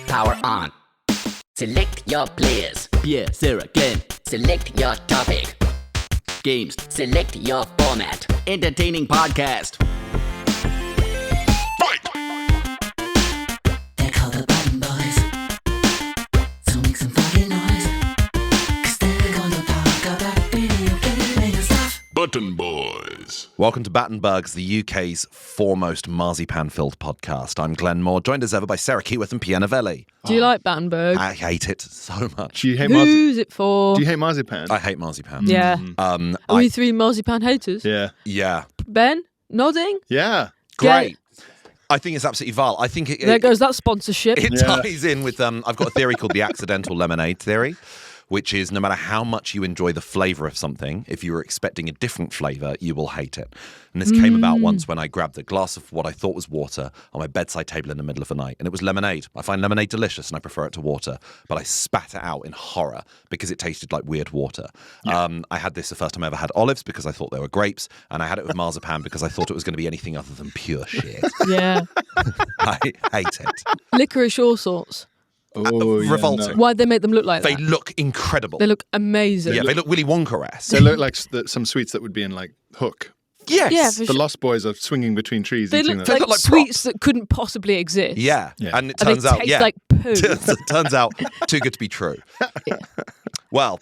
Power on. Select your players. Pierre, Sarah, Glenn. Select your topic. Games. Select your format. Entertaining podcast. They're called the Button Boys. So make some fucking noise. 'Cause they're gonna talk about video gaming and stuff. Button Boys. Welcome to Battenberg's, the UK's foremost marzipan-filled podcast. I'm Glenn Moore, joined as ever by Sarah Keyworth and Pierre Novelli. Do you like Battenberg? I hate it so much. Do you hate Who's it for? Do you hate marzipan? I hate marzipan. Yeah. Are I- we three marzipan haters? Yeah. Yeah. Ben? Nodding? Yeah. Great. I think it's absolutely vile. I think There goes that sponsorship. it Yeah. ties in with, I've got a theory called the accidental lemonade theory, which is no matter how much you enjoy the flavour of something, if you were expecting a different flavour, you will hate it. And this came about once when I grabbed a glass of what I thought was water on my bedside table in the middle of the night, and it was lemonade. I find lemonade delicious and I prefer it to water, but I spat it out in horror because it tasted like weird water. I had this the first time I ever had olives because I thought they were grapes, and I had it with marzipan because I thought it was going to be anything other than pure shit. Yeah. I hate it. Licorice all sorts. Oh, yeah, Revolting. no. Why'd they make them look like They that? look incredible. They look amazing. Yeah, they look Willy Wonka-esque. They look like some sweets that would be in like Hook. Yes. Yeah, for The sure. Lost Boys are swinging between trees They eating look them. like, look like sweets that couldn't possibly exist. Yeah. Yeah. And it And turns they out, taste yeah. like poo. turns out too good to be true. Well,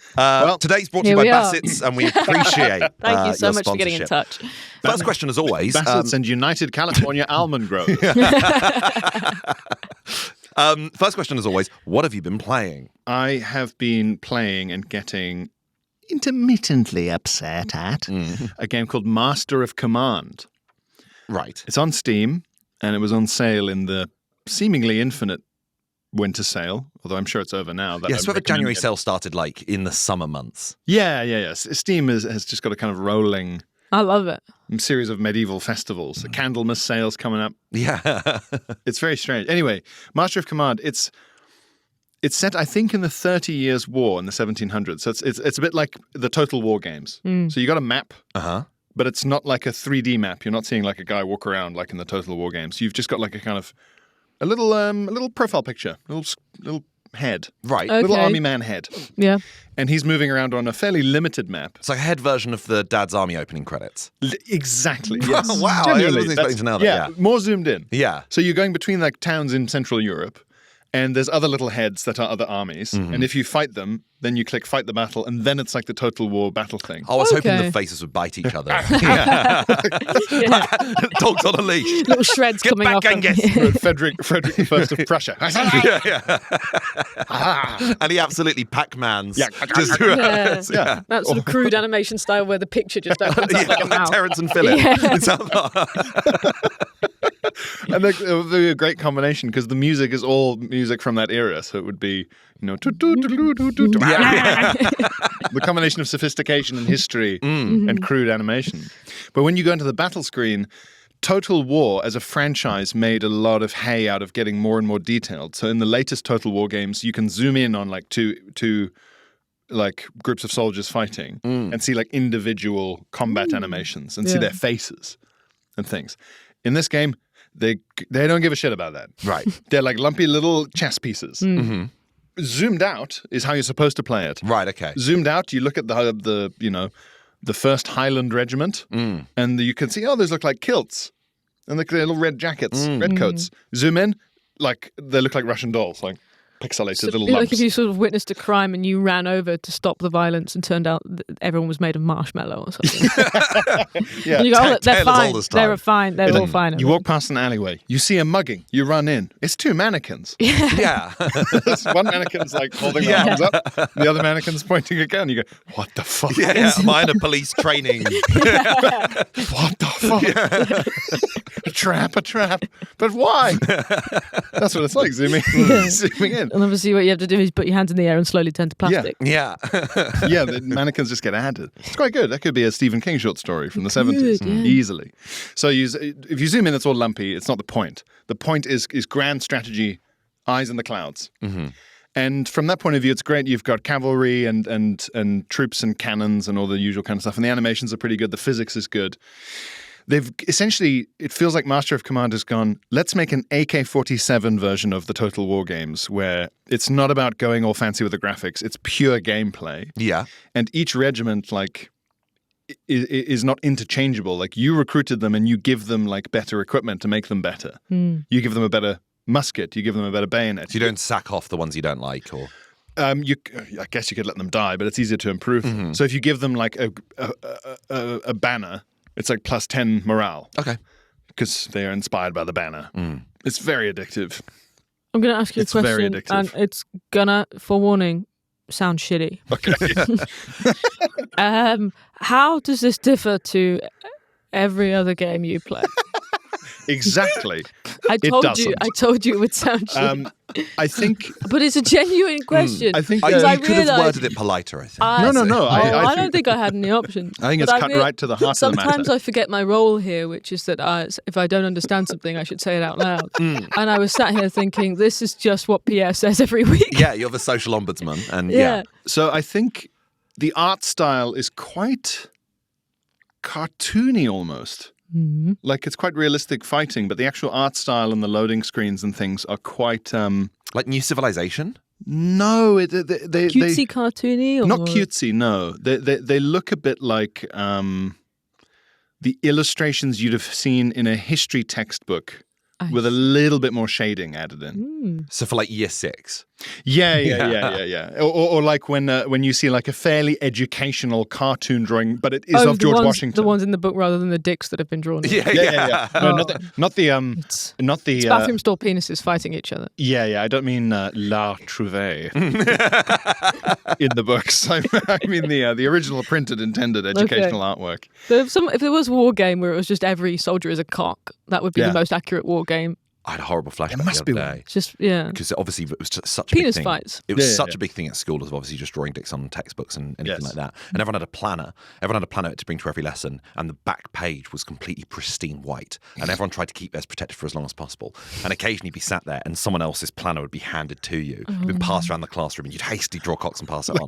today's brought to you Here by we are. Bassett's, and we appreciate Thank you so your much for getting in sponsorship. touch. First question, as always. Bassett's and United California Almond Grove. First question, as always. What have you been playing? I have been playing and getting intermittently upset at a game called Master of Command. Right. It's on Steam, and it was on sale in the seemingly infinite winter sale, although I'm sure it's over now. Yeah, so the January sale started like in the summer months. Yeah. Steam has just got a kind of rolling I love it. series of medieval festivals. The Candlemas sales coming up. Yeah. It's very strange. Anyway, Master of Command, it's set, I think, in the 30 Years' War in the 1700s. So it's a bit like the Total War games. So you got a map, but it's not like a 3D map. You're not seeing like a guy walk around like in the Total War games. You've just got like a kind of a little profile picture, little head, Right. Okay. little army man head, Yeah. and he's moving around on a fairly limited map. It's like a head version of the Dad's Army opening credits. Exactly. Yes. Wow, I Genuinely, wasn't expecting to know that, yeah. More zoomed in. Yeah. So you're going between like towns in Central Europe, and there's other little heads that are other armies, and if you fight them, then you click fight the battle, and then it's like the Total War battle thing. I was hoping Okay. the faces would bite each other. Yeah. Dogs on a leash. Little shreds Get coming back, off. them. Genghis. Frederick I of Prussia. And he absolutely Pac-Mans. Yeah. Just Yeah. That sort of crude animation style where the picture just opens up like a mouth. Terrence and Phillip. Yeah. It sounds like- And it would be a great combination because the music is all music from that era. So it would be, the combination of sophistication and history and crude animation. But when you go into the battle screen, Total War as a franchise made a lot of hay out of getting more and more detailed. So in the latest Total War games, you can zoom in on like two like groups of soldiers fighting and see like individual combat animations and see Yeah. their faces and things. In this game, they don't give a shit about that. Right. They're like lumpy little chess pieces. Zoomed out is how you're supposed to play it. Right, okay. Zoomed out, you look at the first Highland Regiment, and you can see, those look like kilts, and they're little red jackets, red coats. Zoom in, like they look like Russian dolls, like pixelated So, little like lumps. if you sort of witnessed a crime and you ran over to stop the violence and turned out that everyone was made of marshmallow or something. Yeah. And you go, Tale they're as fine. old as time. They're fine. They're all fine. You walk past an alleyway, you see a mugging, you run in. It's two mannequins. Yeah. One mannequin's like holding their arms up, the other mannequin's pointing a gun. You go, what the fuck? Yeah. Am I in a police training? What the fuck? A trap. But why? That's what it's like, zooming in. And obviously what you have to do is put your hands in the air and slowly turn to plastic. Yeah. Yeah, the mannequins just get added. It's quite good. That could be a Stephen King short story from the 70s, yeah. easily. So if you zoom in, it's all lumpy. It's not the point. The point is grand strategy, eyes in the clouds. And from that point of view, it's great. You've got cavalry and troops and cannons and all the usual kind of stuff. And the animations are pretty good. The physics is good. they've essentially, it feels like Master of Command has gone, let's make an AK-47 version of the Total War games where it's not about going all fancy with the graphics. It's pure gameplay. Yeah. And each regiment, like, is not interchangeable. Like, you recruited them and you give them, like, better equipment to make them better. You give them a better musket. You give them a better bayonet. You don't sack off the ones you don't like, or... I guess you could let them die, but it's easier to improve them. So if you give them, like, a banner, it's like plus 10 morale. Okay. Because they are inspired by the banner. It's very addictive. I'm going to ask you It's a very question, addictive. and it's gonna, forewarning, sound shitty. Okay. How does this differ to every other game you play? Exactly. I It told doesn't. you it would sound shitty. I think... But it's a genuine question. I think You Because I could have realised- worded it politer, I think. No. I don't think I had any options. I think it's But cut right to the heart of the matter. Sometimes I forget my role here, which is that if I don't understand something, I should say it out loud. And I was sat here thinking, this is just what Pierre says every week. Yeah, you're the social ombudsman, and Yeah. So I think the art style is quite cartoony almost. Like, it's quite realistic fighting, but the actual art style and the loading screens and things are quite... Like New Civilization? No, they Cutesy, cartoony? Or... not cutesy. No, they look a bit like the illustrations you'd have seen in a history textbook with a little bit more shading added in. So for like year 6? Yeah. Or like when you see like a fairly educational cartoon drawing, but it is of George Washington. The ones in the book rather than the dicks that have been drawn. Yeah. No, not the It's bathroom stall penises fighting each other. Yeah. I don't mean La Trouvé in the books. I mean the original printed intended educational artwork. If there was a war game where it was just every soldier is a cock, that would be the most accurate war game. I had a horrible flashback must the be other day. It's just, yeah. Because obviously it was just such a Penis big thing. fights. It was Yeah, such yeah. a big thing at school of obviously just drawing dicks on textbooks and anything Yes. like that. And everyone had a planner. Everyone had a planner to bring to every lesson. And the back page was completely pristine white. And everyone tried to keep theirs protected for as long as possible. And occasionally you'd be sat there and someone else's planner would be handed to you. It'd been passed around the classroom and you'd hastily draw cocks and pass it on.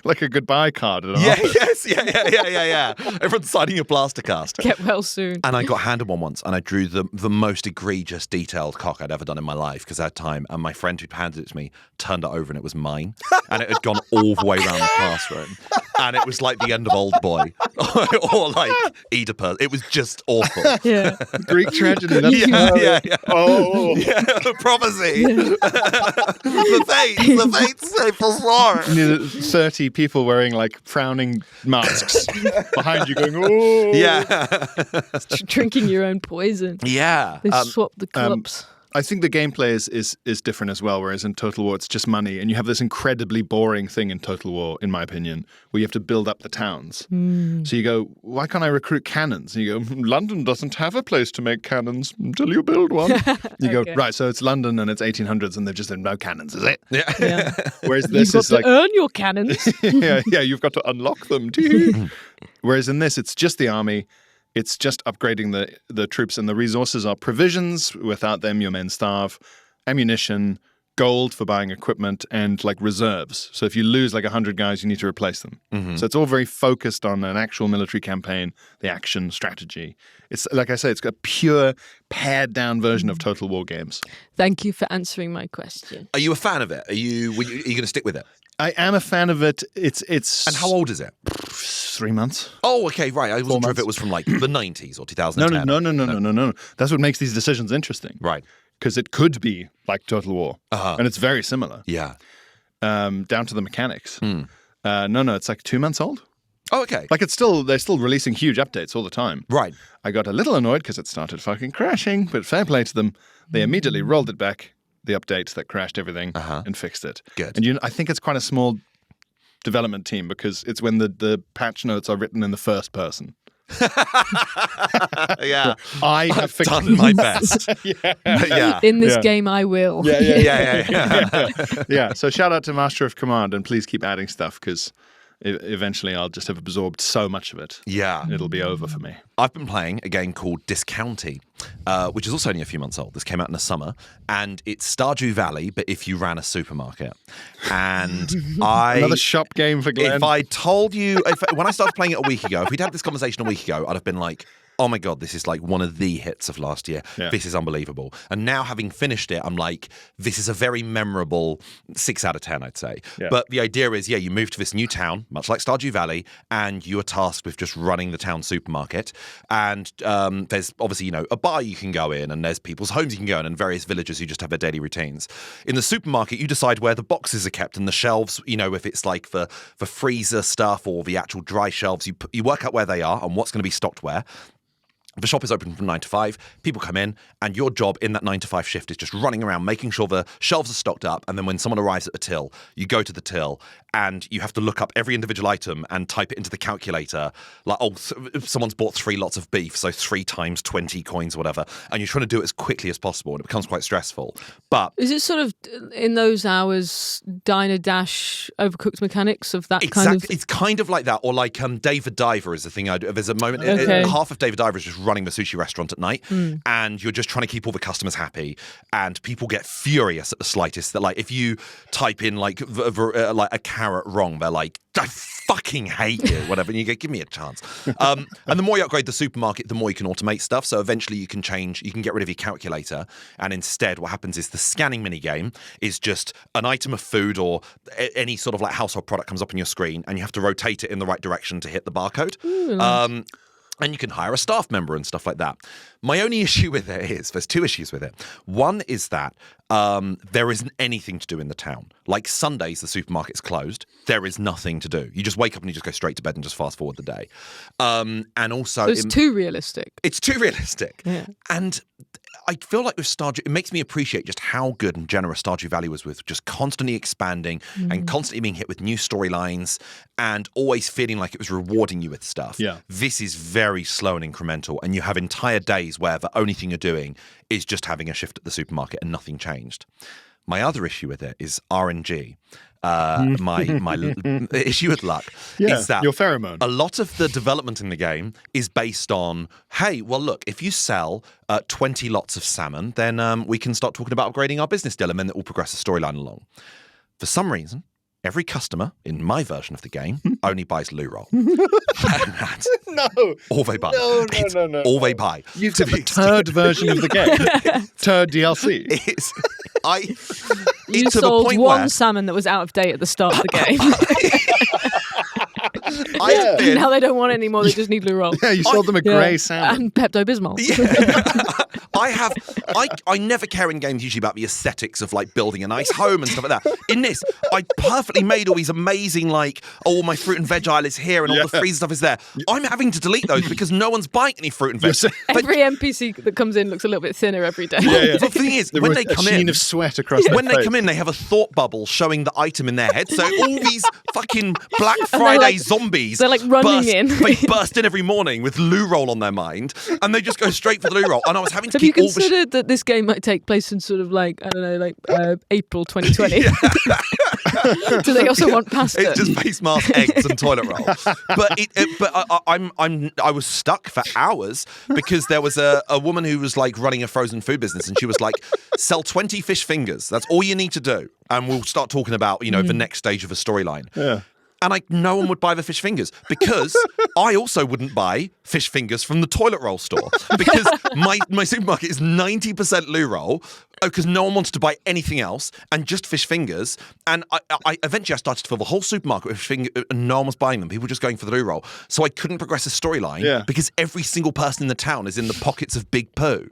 like a goodbye card. At an Yeah, office. yeah. Everyone's signing your plaster cast. Get well soon. And I got handed one once, and I drew the most egregious, detailed cock I'd ever done in my life because I had time. And my friend who handed it to me turned it over, and it was mine. And it had gone all the way around the classroom. And it was like the end of Old Boy or like Oedipus. It was just awful. Yeah. Greek tragedy. That's Yeah. Oh. Yeah, prophecy. The fates say for sure. You need 30 people wearing like frowning masks behind you going, oh. Yeah. Drinking your own poison. Yeah. They swap the cups. I think the gameplay is different as well, whereas in Total War it's just money. And you have this incredibly boring thing in Total War, in my opinion, where you have to build up the towns. So you go, why can't I recruit cannons? And you go, London doesn't have a place to make cannons until you build one. You go, right, so it's London and it's 1800s and they've just no cannons, is it? Yeah. Whereas You've this got is to like... earn your cannons. yeah, you've got to unlock them. Whereas in this, it's just the army. It's just upgrading the troops, and the resources are provisions. Without them, your men starve. Ammunition, gold for buying equipment, and like reserves. So if you lose like 100 guys, you need to replace them. So it's all very focused on an actual military campaign, the action strategy. It's like I say, it's got a pure, pared down version of Total War games. Thank you for answering my question. Are you a fan of it? Are you going to stick with it? I am a fan of it. It's And how old is it? 3 months. Oh, okay, right. I wasn't sure if months. it was from like the 90s or 2010. No. That's what makes these decisions interesting. Right. Because it could be like Total War, and it's very similar. Yeah. Down to the mechanics. No, it's like 2 months old. Oh, okay. Like they're still releasing huge updates all the time. Right. I got a little annoyed because it started fucking crashing, but fair play to them. They immediately rolled it back, the update that crashed everything, and fixed it. Good. And I think it's quite a small development team because it's when the patch notes are written in the first person. Yeah. I have fixed Done my best. Yeah. In this Yeah. game, I will. Yeah. So shout out to Master of Command, and please keep adding stuff because eventually I'll just have absorbed so much of it. Yeah. It'll be over for me. I've been playing a game called Discounty, which is also only a few months old. This came out in the summer, and it's Stardew Valley, but if you ran a supermarket. And Another shop game for Glenn. If I told you, when I started playing it a week ago, if we'd had this conversation a week ago, I'd have been like, oh my God, this is like one of the hits of last year. Yeah. This is unbelievable. And now having finished it, I'm like, this is a very memorable 6 out of 10, I'd say. Yeah. But the idea is, you move to this new town, much like Stardew Valley, and you are tasked with just running the town supermarket. And there's obviously, a bar you can go in, and there's people's homes you can go in, and various villagers who just have their daily routines. In the supermarket, you decide where the boxes are kept and the shelves, if it's like for freezer stuff or the actual dry shelves, you work out where they are and what's going to be stocked where. The shop is open from 9 to 5. People come in, and your job in that 9 to 5 shift is just running around, making sure the shelves are stocked up. And then when someone arrives at the till, you go to the till, and you have to look up every individual item and type it into the calculator. Like, someone's bought 3 lots of beef, so 3 times 20 coins or whatever. And you're trying to do it as quickly as possible, and it becomes quite stressful. But is it sort of in those hours Diner Dash Overcooked mechanics of that kind of? It's kind of like that, or like David Diver is the thing I do. There's a moment, Okay. half of David Diver is just running the sushi restaurant at night, and you're just trying to keep all the customers happy, and people get furious at the slightest. That like if you type in like a carrot wrong, they're like, I fucking hate you, whatever, and you go, give me a chance. And the more you upgrade the supermarket, the more you can automate stuff. So eventually you can get rid of your calculator, and instead what happens is the scanning mini game is just an item of food or any sort of like household product comes up on your screen, and you have to rotate it in the right direction to hit the barcode. And you can hire a staff member and stuff like that. My only issue with it is, there's 2 issues with it. One is that there isn't anything to do in the town. Like Sundays, the supermarket's closed. There is nothing to do. You just wake up and you just go straight to bed and just fast forward the day. And also... So it's too realistic. It's too realistic. Yeah. And I feel like with Stardew, it makes me appreciate just how good and generous Stardew Valley was with just constantly expanding and constantly being hit with new storylines and always feeling like it was rewarding you with stuff. Yeah. This is very slow and incremental, and you have entire days where the only thing you're doing is just having a shift at the supermarket and nothing changed. My other issue with it is RNG. My issue with luck is that your pheromone. a lot of the development in the game is based on, hey, well, look, if you sell 20 lots of salmon, then we can start talking about upgrading our business deal, and then it will progress the storyline along. For some reason, every customer in my version of the game only buys loo roll. That's No. all they buy. No. It's all they buy. You've got the turd version of the game. Turd DLC. It's You to the sold point one where salmon that was out of date at the start of the game. I've been Now they don't want it anymore. They just need loo roll. Yeah, you sold them a grey salmon. And Pepto-Bismol. I never care in games usually about the aesthetics of like building a nice home and stuff like that. In this, I perfectly made all these amazing like, oh, my fruit and veg aisle is here and all the freezer stuff is there. I'm having to delete those because no one's buying any fruit and veg. Every NPC that comes in looks a little bit thinner every day. The thing is, when they come a sheen in, of sweat across their when they face. come in, they have a thought bubble showing the item in their head. So all these fucking Black Friday zombies, they're like running in. They burst in every morning with loo roll on their mind, and they just go straight for the loo roll. And I was having to Have you keep all the considered that this game might take place in sort of like, I don't know, like April 2020? Do they also want pasta? It's just face mask, eggs, and toilet roll. I was stuck for hours because there was a woman who was like running a frozen food business, and she was like, "Sell 20 fish fingers. That's all you need to do, and we'll start talking about the next stage of a storyline." Yeah. And no one would buy the fish fingers because I also wouldn't buy fish fingers from the toilet roll store because my supermarket is 90% loo roll because no one wants to buy anything else and just fish fingers. And I eventually started to fill the whole supermarket with fish fingers and no one was buying them. People were just going for the loo roll. So I couldn't progress the storyline because every single person in the town is in the pockets of Big Pooh.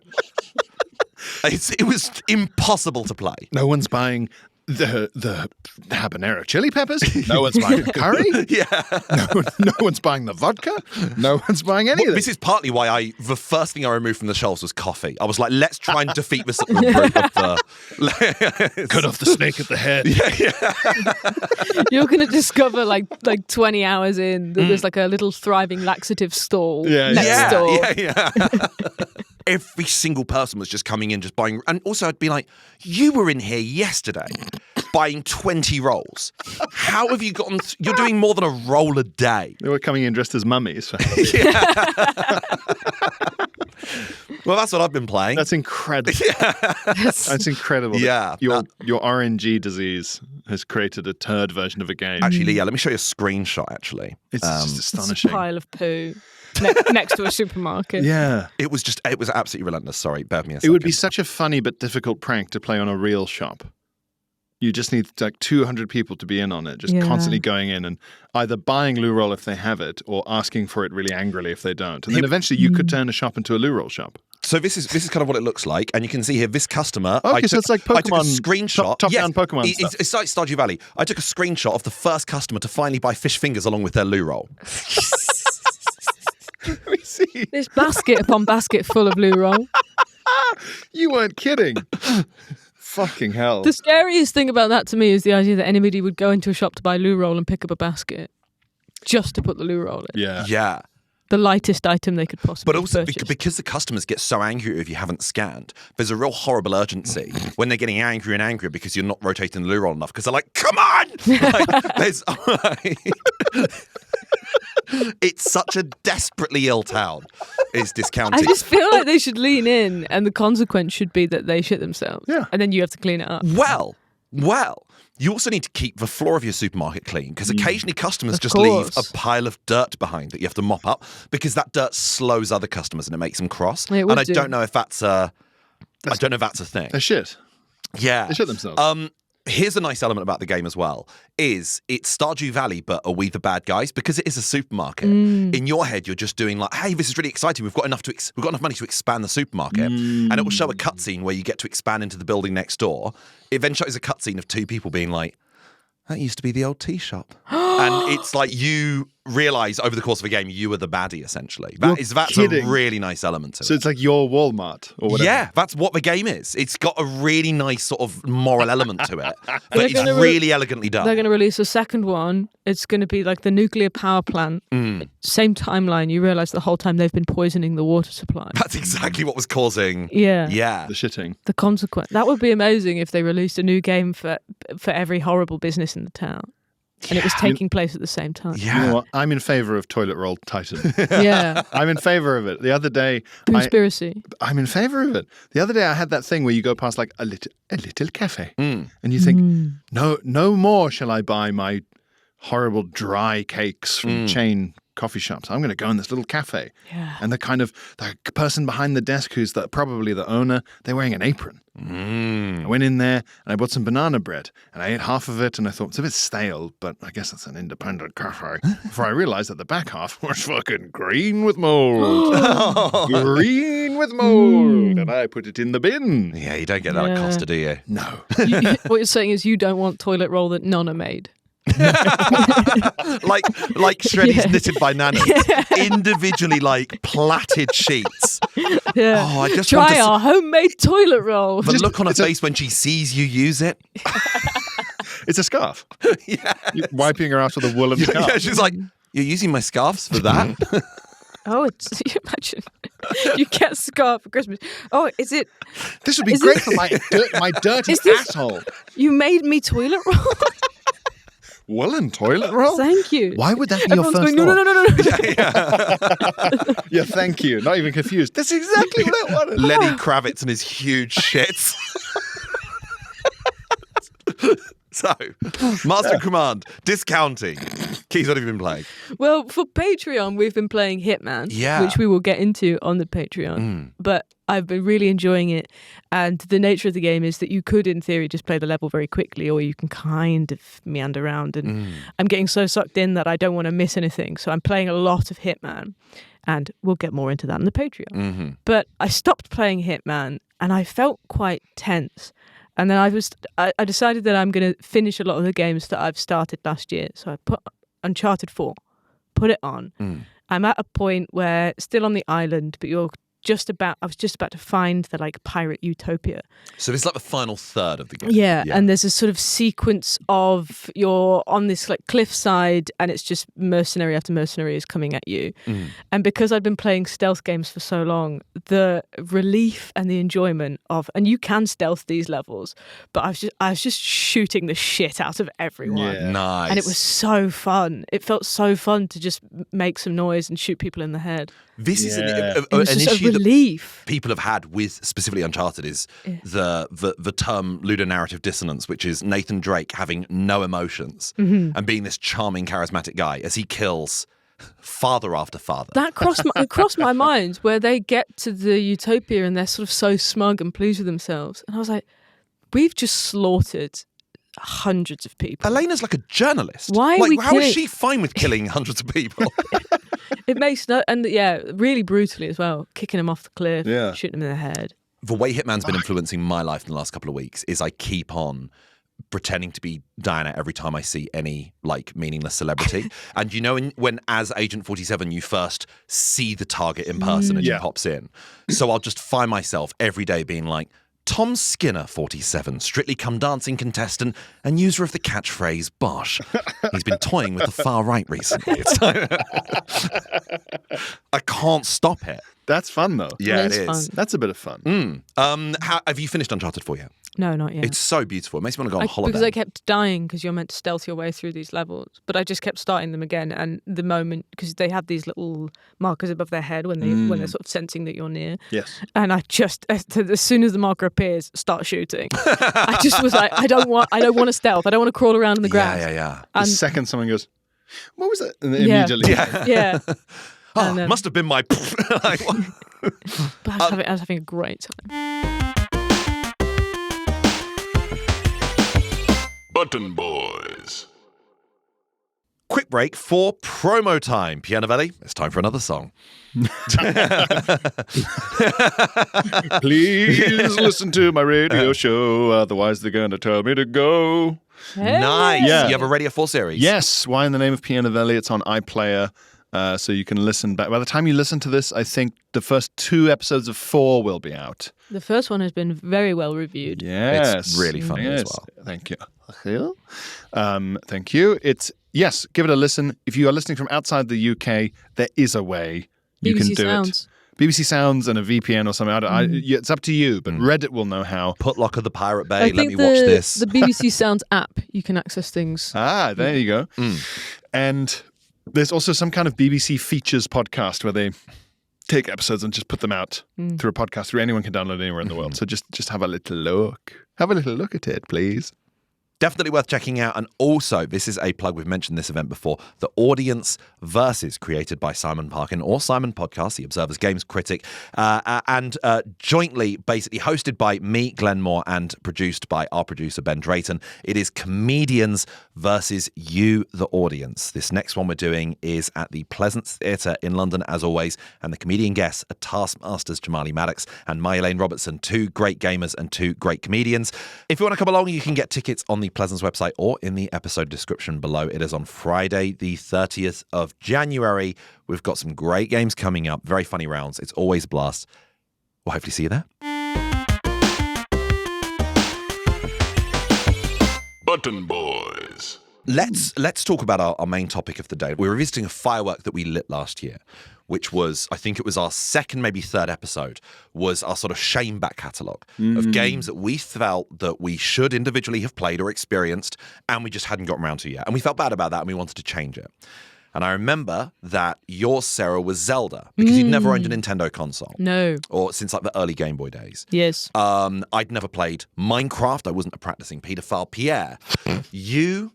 It was impossible to play. No one's buying the habanero chili peppers. No one's buying the curry. No one's buying the vodka. No one's buying any of This this. is partly why the first thing I removed from the shelves was coffee. I was like, let's try and defeat this at the root of the... Cut off the snake at the head. You're going to discover like 20 hours in that there's like a little thriving laxative stall next door. Every single person was just coming in, just buying. And also I'd be like, you were in here yesterday buying 20 rolls. How have you gotten... You're doing more than a roll a day. They were coming in dressed as mummies. Well, that's what I've been playing. That's incredible. That's incredible. Yeah. Your RNG disease has created a turd version of a game. Actually, yeah, let me show you a screenshot, actually. It's just It's a astonishing. pile of poo next to a supermarket. Yeah. It was absolutely relentless. Sorry, bear with me a It second. would be such a funny but difficult prank to play on a real shop. You just need like 200 people to be in on it, just constantly going in and either buying loo roll if they have it or asking for it really angrily if they don't. And then eventually you could turn a shop into a loo roll shop. So this is kind of what it looks like, and you can see here this customer. Okay, so it's like I took a Pokemon, screenshot. top-down Pokemon stuff. It's like Stardew Valley. I took a screenshot of the first customer to finally buy fish fingers along with their loo roll. Let me see. This basket upon basket full of loo roll. You weren't kidding. Fucking hell. The scariest thing about that to me is the idea that anybody would go into a shop to buy loo roll and pick up a basket just to put the loo roll in. Yeah. Yeah. The lightest item they could possibly But also purchase. because the customers get so angry if you haven't scanned, there's a real horrible urgency when they're getting angrier and angrier because you're not rotating the loo roll enough because they're like, come on! Like, there's... It's such a desperately ill town. It's discounted. I just feel like they should lean in and the consequence should be that they shit themselves. Yeah. And then you have to clean it up. Well, you also need to keep the floor of your supermarket clean because occasionally customers Of just leave course. a pile of dirt behind that you have to mop up because that dirt slows other customers and it makes them cross. It would And I do. don't know if that's a thing. They're shit. Yeah. They shit themselves. Here's a nice element about the game as well, is it's Stardew Valley, but are we the bad guys? Because it is a supermarket. In your head, you're just doing like, hey, this is really exciting. We've got enough money to expand the supermarket. And it will show a cutscene where you get to expand into the building next door. It then shows a cutscene of two people being like, that used to be the old tea shop. And it's like you realise over the course of a game, you were the baddie, essentially. That's kidding. a really nice element to it. So it's like your Walmart or whatever. Yeah, that's what the game is. It's got a really nice sort of moral element to it, but They're it's gonna really elegantly done. They're going to release a second one. It's going to be like the nuclear power plant. Same timeline. You realise the whole time they've been poisoning the water supply. That's exactly what was causing. Yeah. Yeah. The shitting. The consequence. That would be amazing if they released a new game for every horrible business in the town. And it was taking place at the same time. Yeah. You know what? I'm in favour of Toilet Roll Titan. Yeah. I'm in favour of it. The other day, Conspiracy. I'm in favour of it. The other day, I had that thing where you go past like a little cafe, and you think, no more shall I buy my horrible dry cakes from chain coffee shops. I'm going to go in this little cafe, and the person behind the desk, who's probably the owner, they're wearing an apron. I went in there and I bought some banana bread and I ate half of it and I thought it's a bit stale, but I guess it's an independent cafe. Before I realised that the back half was fucking green with mold. Green with mold. And I put it in the bin. Yeah, you don't get that at Costa, do you? No. What you're saying is you don't want toilet roll that Nonna made. like shreddies knitted by nannies, individually like plaited sheets. Yeah. Oh, I just want Try to our homemade toilet roll. the look on her face when she sees you use it. It's a scarf. You're wiping her ass with a woolen scarf. Yeah, she's like, you're using my scarves for that? Oh, imagine you get a scarf for Christmas. Oh, is it? This would be Is great it- for my dirty Is this- asshole. You made me toilet roll. Woolen toilet roll? Thank you. Why would that be Everyone's your first going, thought? no. Yeah, thank you. Not even confused. That's exactly what I wanted. Lenny Kravitz and his huge shits. So, Master Command, discounting. Keith, what have you been playing? Well, for Patreon, we've been playing Hitman, which we will get into on the Patreon. But I've been really enjoying it. And the nature of the game is that you could, in theory, just play the level very quickly, or you can kind of meander around. And I'm getting so sucked in that I don't want to miss anything. So I'm playing a lot of Hitman. And we'll get more into that on the Patreon. But I stopped playing Hitman and I felt quite tense. And then I decided that I'm going to finish a lot of the games that I've started last year. So I put Uncharted 4, put it on. I'm at a point where still on the island, but I was just about to find the like pirate utopia. So it's like the final third of the game. Yeah, and there's a sort of sequence of you're on this like cliffside and it's just mercenary after mercenary is coming at you. And because I've been playing stealth games for so long, the relief and the enjoyment of, and you can stealth these levels, but I was just shooting the shit out of everyone. Yeah. Nice. And it was so fun. It felt so fun to just make some noise and shoot people in the head. This is Yeah. an It was just a issue belief. that people have had with specifically Uncharted is the term ludonarrative dissonance, which is Nathan Drake having no emotions and being this charming, charismatic guy as he kills father after father. That crossed my mind where they get to the utopia and they're sort of so smug and pleased with themselves. And I was like, we've just slaughtered hundreds of people. Elena's like a journalist. Why are we how is she fine with killing hundreds of people? It makes really brutally as well, kicking them off the cliff, shooting them in the head. The way Hitman's been influencing my life in the last couple of weeks is I keep on pretending to be Diana every time I see any meaningless celebrity. And when as Agent 47 you first see the target in person and she pops in. So I'll just find myself every day being like, Tom Skinner, 47, Strictly Come Dancing contestant and user of the catchphrase Bosh. He's been toying with the far right recently. It's I can't stop it. That's fun, though. Yeah, it is. Fun. That's a bit of fun. Have you finished Uncharted 4 yet? No, not yet. It's so beautiful. It makes me want to go on holiday. Because I kept dying because you're meant to stealth your way through these levels. But I just kept starting them again. And the moment, because they have these little markers above their head when they're sort of sensing that you're near. Yes. And I just, as soon as the marker appears, start shooting. I just was like, I don't want to stealth. I don't want to crawl around in the grass. Yeah. The second someone goes, what was that? And then immediately. Yeah. Oh, must have been my... But I was having a great time. Mutton Boys. Quick break for promo time. Pierre, it's time for another song. Please listen to my radio show, otherwise they're going to tell me to go. Hey. Nice. Yeah. You have a Radio 4 series? Yes. Why in the name of Pierre Novelli? It's on iPlayer. So you can listen back. By the time you listen to this, I think the first 2 episodes of 4 will be out. The first one has been very well reviewed. Yes. It's really funny as well. Thank you. Thank you. Yes, give it a listen. If you are listening from outside the UK, there is a way you can do Sounds. it. BBC Sounds and a VPN or something. It's up to you, but Reddit will know how. Putlock of the Pirate Bay. I Let think me watch this. The BBC Sounds app, you can access things. There you go. And there's also some kind of BBC Features podcast where they take episodes and just put them out through a podcast where anyone can download anywhere in the world. So just have a little look. Have a little look at it, please. Definitely worth checking out. And also, this is a plug, we've mentioned this event before, The Audience Versus, created by Simon Parkin or Simon Podcast, the Observer's games critic, and jointly basically hosted by me, Glenn Moore, and produced by our producer, Ben Drayton. It is comedians versus you, the audience. This next one we're doing is at the Pleasance Theatre in London, as always, and the comedian guests are Taskmasters Jamali Maddox and Mayelaine Robertson, 2 great gamers and 2 great comedians. If you want to come along, you can get tickets on the Pleasance website or in the episode description below. It is on Friday, the 30th of January. We've got some great games coming up, very funny rounds. It's always a blast. We'll hopefully see you there. Mutton Boys. Let's talk about our main topic of the day. We're revisiting a firework that we lit last year, which was, I think it was our second, maybe third episode, was our sort of shame back catalogue of games that we felt that we should individually have played or experienced, and we just hadn't gotten around to yet. And we felt bad about that, and we wanted to change it. And I remember that yours, Sarah, was Zelda, because you'd never owned a Nintendo console. No. Or since like the early Game Boy days. Yes. I'd never played Minecraft. I wasn't a practicing paedophile. Pierre, you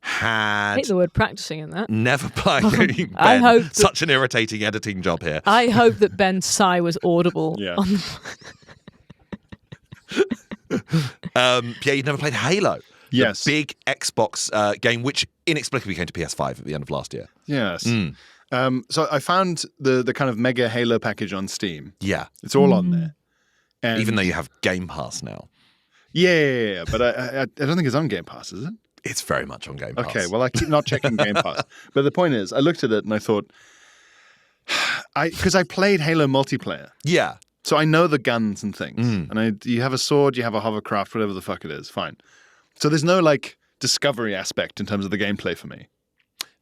I had hate the word practicing in that. never played. Ben, I hope that- such an irritating editing job here. I hope that Ben's sigh was audible. Yeah. Pierre, you'd never played Halo. Yes. The big Xbox game, which inexplicably came to PS5 at the end of last year. Yes. So I found the kind of mega Halo package on Steam. Yeah. It's all on there. And Even though you have Game Pass now. Yeah. But I don't think it's on Game Pass, is it? It's very much on Game Pass. Okay, well, I keep not checking Game Pass. But the point is, I looked at it and I thought, because I played Halo multiplayer. Yeah. So I know the guns and things. And you have a sword, you have a hovercraft, whatever the fuck it is, fine. So there's no discovery aspect in terms of the gameplay for me.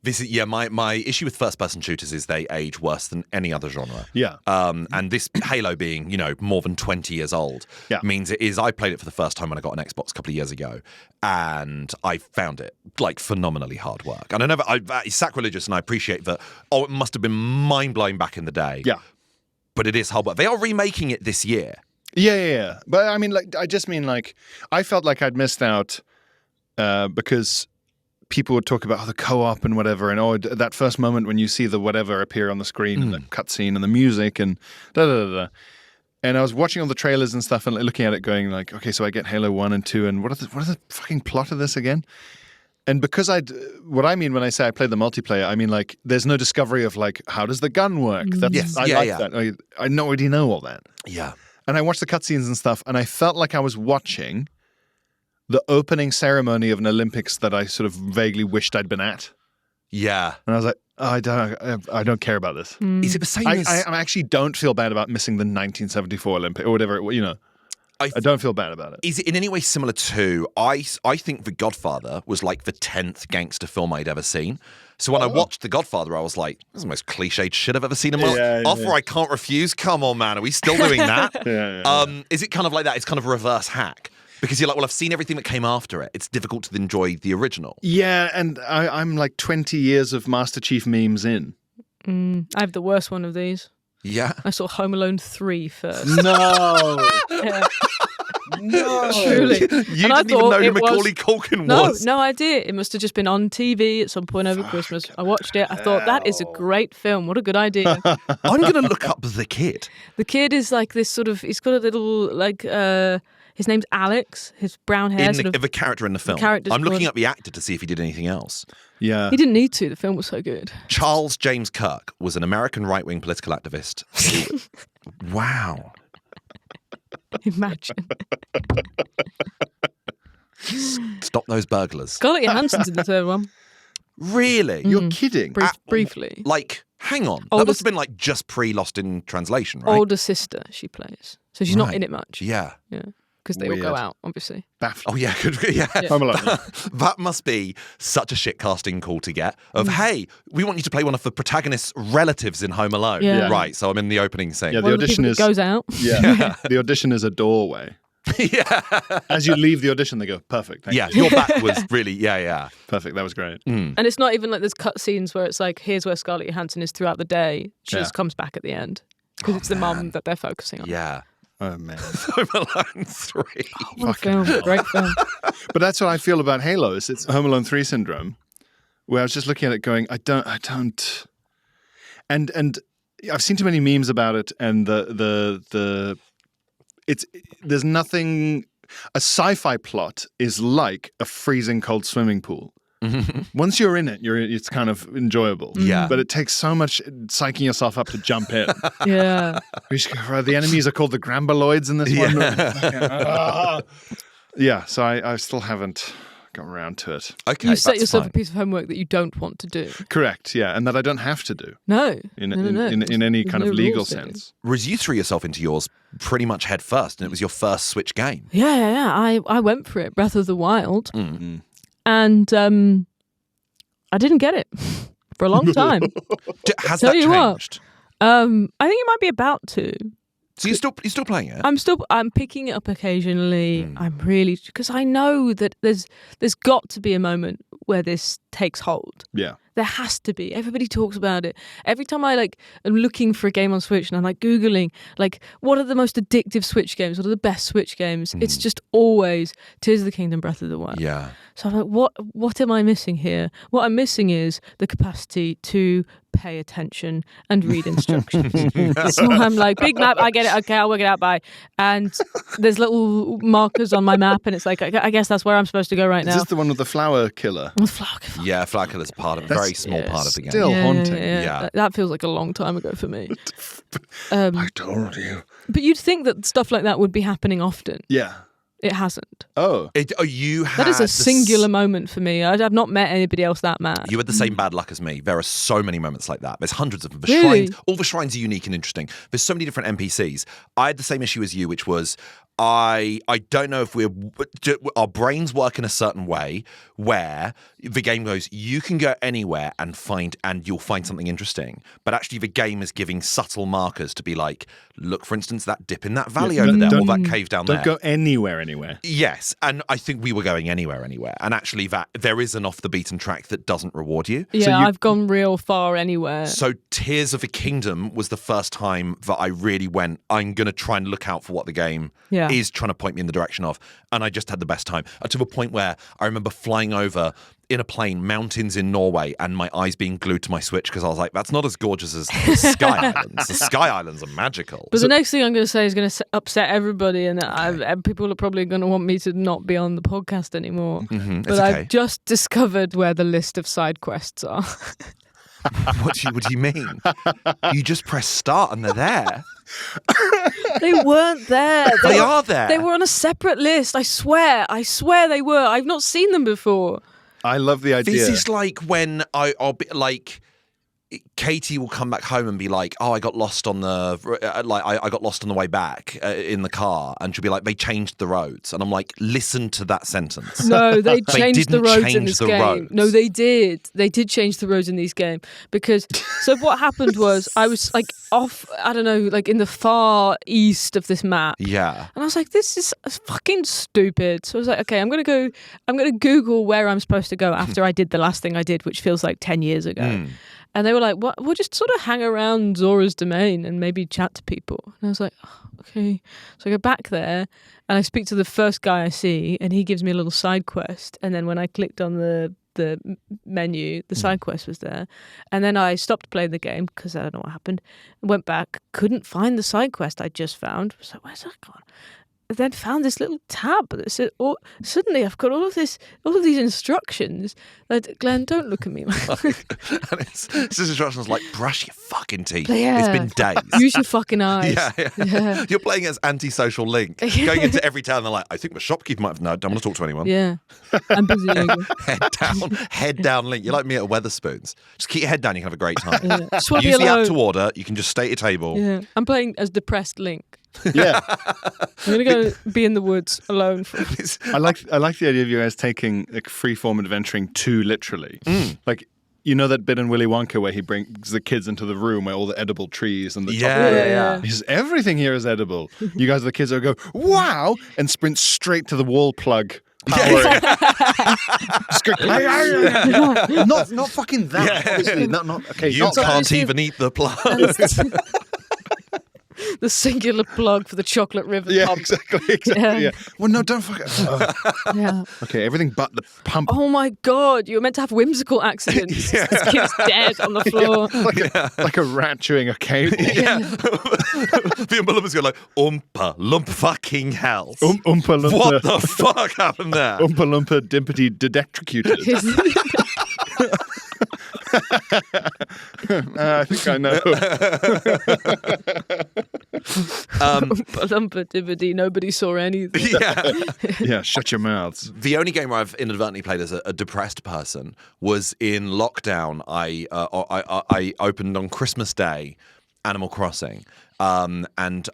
This is my issue with first-person shooters is they age worse than any other genre. Yeah. And this Halo being, more than 20 years old means it is. I played it for the first time when I got an Xbox a couple of years ago, and I found it phenomenally hard work. And it's sacrilegious, and I appreciate that. Oh, it must have been mind-blowing back in the day. Yeah. But it is hard work. They are remaking it this year. Yeah. But I mean, I just mean I felt like I'd missed out because people would talk about the co-op and whatever, and that first moment when you see the whatever appear on the screen, and the cutscene and the music and da. And I was watching all the trailers and stuff and looking at it, going like, okay, so I get Halo 1 and 2, and what are the fucking plot of this again? And because what I mean when I say I played the multiplayer, I mean like there's no discovery of like how does the gun work. I like that. I already know all that. Yeah. And I watched the cutscenes and stuff, and I felt like I was watching the opening ceremony of an Olympics that I sort of vaguely wished I'd been at. Yeah. And I was like, I don't care about this. Is it the same as... I actually don't feel bad about missing the 1974 Olympics or whatever, I don't feel bad about it. Is it in any way similar to... I think The Godfather was like the 10th gangster film I'd ever seen. So when I watched The Godfather, I was like, this is the most cliched shit I've ever seen in my life. Offer I can't refuse? Come on, man. Are we still doing that? Is it kind of like that? It's kind of a reverse hack. Because you're like, well, I've seen everything that came after it. It's difficult to enjoy the original. Yeah, and I'm like 20 years of Master Chief memes in. I have the worst one of these. Yeah. I saw Home Alone 3 first. No. Yeah. No. Truly. You didn't even know who Macaulay Culkin was. No idea. It must have just been on TV at some point over Christmas. I watched it. I thought, that is a great film. What a good idea. I'm going to look up The Kid. The kid is like this sort of, he's got a little, like, his name's Alex, his brown hair. The character in the film. I'm looking up the actor to see if he did anything else. Yeah. He didn't need to. The film was so good. Charles James Kirk was an American right-wing political activist. Wow. Imagine. Stop those burglars. Scarlett Johansson's in the third one. Really? You're kidding? Briefly. Like, hang on. That must have been like just pre-Lost in Translation, right? Older sister she plays. So she's not in it much. Yeah. Yeah. Because they all go out, obviously. Baffling. Oh, yeah. Yeah. Home Alone. That must be such a shit casting call to get of, hey, we want you to play one of the protagonist's relatives in Home Alone. Yeah. Right, so I'm in the opening scene. Yeah, One the of audition people is... that goes out. Yeah. The audition is a doorway. Yeah. As you leave the audition, they go, perfect. Thank you. Your back was really, yeah. Perfect. That was great. And it's not even like there's cut scenes where it's like, here's where Scarlett Johansson is throughout the day. She just comes back at the end. Because it's the mum that they're focusing on. Yeah. Oh, man. Home Alone 3. What a film. Great film. But that's what I feel about Halo. It's Home Alone 3 syndrome, where I was just looking at it going, I don't. And I've seen too many memes about it, and there's nothing. A sci-fi plot is like a freezing cold swimming pool. Once you're in it, it's kind of enjoyable. Yeah. But it takes so much psyching yourself up to jump in. Yeah. The enemies are called the Gramboloids in this one. Yeah, so I still haven't got around to it. Okay, You set that's yourself fine. a piece of homework that you don't want to do. Correct, yeah, and that I don't have to do No. in There's any kind of no legal rules there. sense. Whereas you threw yourself into yours pretty much head first, and it was your first Switch game. Yeah. I went for it. Breath of the Wild. Mm-hmm. And I didn't get it for a long time. Has Tell that you what. changed? I think it might be about to. So you're still playing it? I'm picking it up occasionally. I'm really, because I know that there's got to be a moment where this takes hold. Yeah. There has to be. Everybody talks about it. Every time I am looking for a game on Switch and I'm Googling what are the most addictive Switch games? What are the best Switch games? It's just always Tears of the Kingdom, Breath of the Wild. Yeah. So I'm what am I missing here? What I'm missing is the capacity to pay attention and read instructions. So I'm like, big map, I get it, okay, I'll work it out, bye. And there's little markers on my map and it's like, I guess that's where I'm supposed to go right Is now. this the one with the flower killer? Yeah, Flower Killer's part of a very small part of the game. Still haunting. Yeah. That feels like a long time ago for me. I told you. But you'd think that stuff like that would be happening often. Yeah. It hasn't. Oh. You had That is a singular moment for me. I've not met anybody else that mad. You had the same bad luck as me. There are so many moments like that. There's hundreds of them. The Really? shrines, all the shrines are unique and interesting. There's so many different NPCs. I had the same issue as you, which was I don't know if our brains work in a certain way where the game goes, you can go anywhere and you'll find something interesting. But actually the game is giving subtle markers to be like, look, for instance, that dip in that valley over there or that cave down there. Don't go anywhere. Yes. And I think we were going anywhere. And actually that there is an off the beaten track that doesn't reward you. Yeah, I've gone real far anywhere. So Tears of the Kingdom was the first time that I really went, I'm going to try and look out for what the game is trying to point me in the direction of. And I just had the best time. To the point where I remember flying over in a plane, mountains in Norway, and my eyes being glued to my Switch because I was like, that's not as gorgeous as the Sky Islands. The Sky Islands are magical. But the next thing I'm going to say is going to upset everybody, and people are probably going to want me to not be on the podcast anymore. Mm-hmm. But I've just discovered where the list of side quests are. What do you mean? You just press start and they're there. They weren't there. They are there. They were on a separate list. I swear they were. I've not seen them before. I love the idea. This is like when I'll be like, Katie will come back home and be like, "Oh, I got lost on the I got lost on the way back in the car," and she'll be like, "They changed the roads," and I'm like, "Listen to that sentence." No, they changed the roads in this game. Roads. No, they did. They did change the roads in this game because. So what happened was I was like off. I don't know, like in the far east of this map. Yeah. And I was like, "This is fucking stupid." So I was like, "Okay, I'm gonna Google where I'm supposed to go after I did the last thing I did, which feels like 10 years ago." And they were like, "What? We'll just sort of hang around Zora's domain and maybe chat to people." And I was like, oh, "Okay." So I go back there and I speak to the first guy I see, and he gives me a little side quest. And then when I clicked on the menu, the side quest was there. And then I stopped playing the game because I don't know what happened. Went back, couldn't find the side quest I just found. I was like, "Where's that gone?" Then found this little tab that said, suddenly I've got all of these instructions. That, Glenn, don't look at me. And it's instructions like, brush your fucking teeth. Yeah. It's been days. Use your fucking eyes. Yeah. You're playing as antisocial Link. Going into every town, they're like, I think the shopkeeper might have, no, don't want to talk to anyone. Yeah. I'm busy. head down Link. You're like me at Weatherspoons. Just keep your head down, you can have a great time. Yeah. Swap Use the alone. app to order, you can just stay at your table. Yeah. I'm playing as depressed Link. Yeah. I'm going to go be in the woods alone. I like the idea of you guys taking like free-form adventuring too literally. Like, you know that bit in Willy Wonka where he brings the kids into the room where all the edible trees and the Yeah. He says, everything here is edible. You guys are the kids that go, wow, and sprint straight to the wall plug. Powering. Not fucking that. Yeah. Obviously. Not okay. You not that. can't even eat the plug. The singular plug for the chocolate river pump. Exactly. Yeah. Well, no, don't fuck it. Yeah. Okay, everything but the pump. Oh my God, you were meant to have whimsical accidents. This kid's dead on the floor. Like a rat chewing a cable. Yeah. The Oompa Loompas go like, Oompa Loompa fucking hell. Oompa Loompa. What the fuck happened there? Oompa Loompa dimpity dedetricuted. I think I know. Nobody saw anything. Yeah, shut your mouths. The only game where I've inadvertently played as a depressed person was in lockdown. I opened on Christmas Day Animal Crossing. And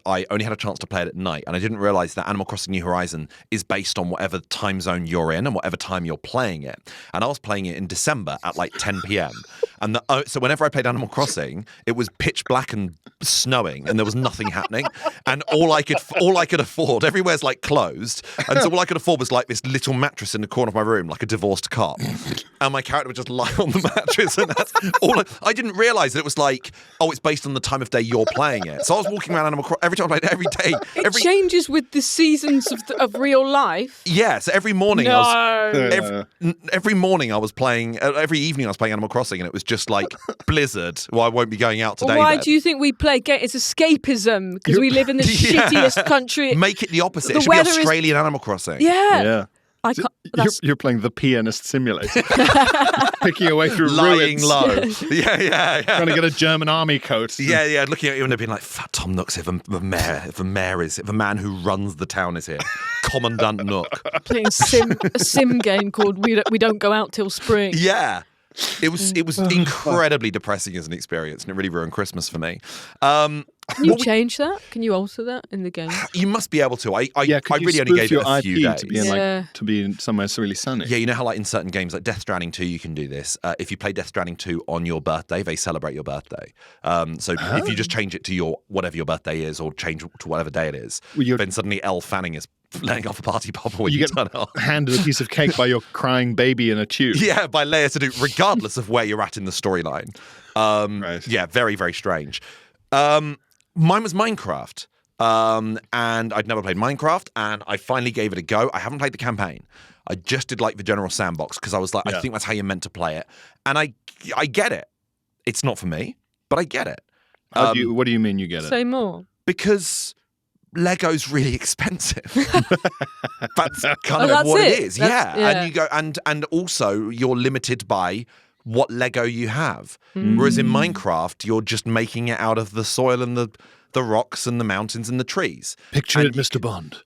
I only had a chance to play it at night, and I didn't realize that Animal Crossing New Horizon is based on whatever time zone you're in and whatever time you're playing it. And I was playing it in December at like 10 p.m. And so whenever I played Animal Crossing, it was pitch black and snowing, and there was nothing happening. And all I could afford, everywhere's like closed, and so all I could afford was like this little mattress in the corner of my room, like a divorced cot. And my character would just lie on the mattress, and that's all. I didn't realize that it was like, oh, it's based on the time of day you're playing it. So I was walking around Animal Crossing every time I played it, every day. It changes with the seasons of real life. Yeah, so every morning every morning I was playing, every evening I was playing Animal Crossing, and it was just like blizzard. Well, I won't be going out today. Why do you think we play? It's escapism because we live in the shittiest country. Make it the opposite. It should be Australian Animal Crossing. Yeah. You're playing the pianist simulator, picking your way through lying ruins. low. Yeah. Trying to get a German army coat. Yeah. Looking at you and being like, Tom Nook's here. The mayor is here. The man who runs the town is here. Commandant Nook. Playing a sim game called We Don't Go Out Till Spring. Yeah. It was incredibly depressing as an experience, and it really ruined Christmas for me. Can you change that? Can you alter that in the game? You must be able to. I Could you really only spoof gave it your a few IP days. to be in to be in somewhere really sunny? Yeah, you know how like in certain games like Death Stranding 2 you can do this. If you play Death Stranding 2 on your birthday, they celebrate your birthday. So if you just change it to your whatever your birthday is or change to whatever day it is, then suddenly Elle Fanning is letting off a party popper when you turn it on. Handed a piece of cake by your crying baby in a tube. Yeah, by Leia Sadu, regardless of where you're at in the storyline. Right. Yeah, very, very strange. Mine was Minecraft. And I'd never played Minecraft, and I finally gave it a go. I haven't played the campaign. I just did like the general sandbox because I was like, I think that's how you're meant to play it. And I get it. It's not for me, but I get it. What do you mean you get it? Say more. Because Lego's really expensive. That's kind of what it is. Yeah. And you go and also you're limited by what Lego you have. Whereas in Minecraft, you're just making it out of the soil and the rocks and the mountains and the trees. Picture it, Mr. Bond.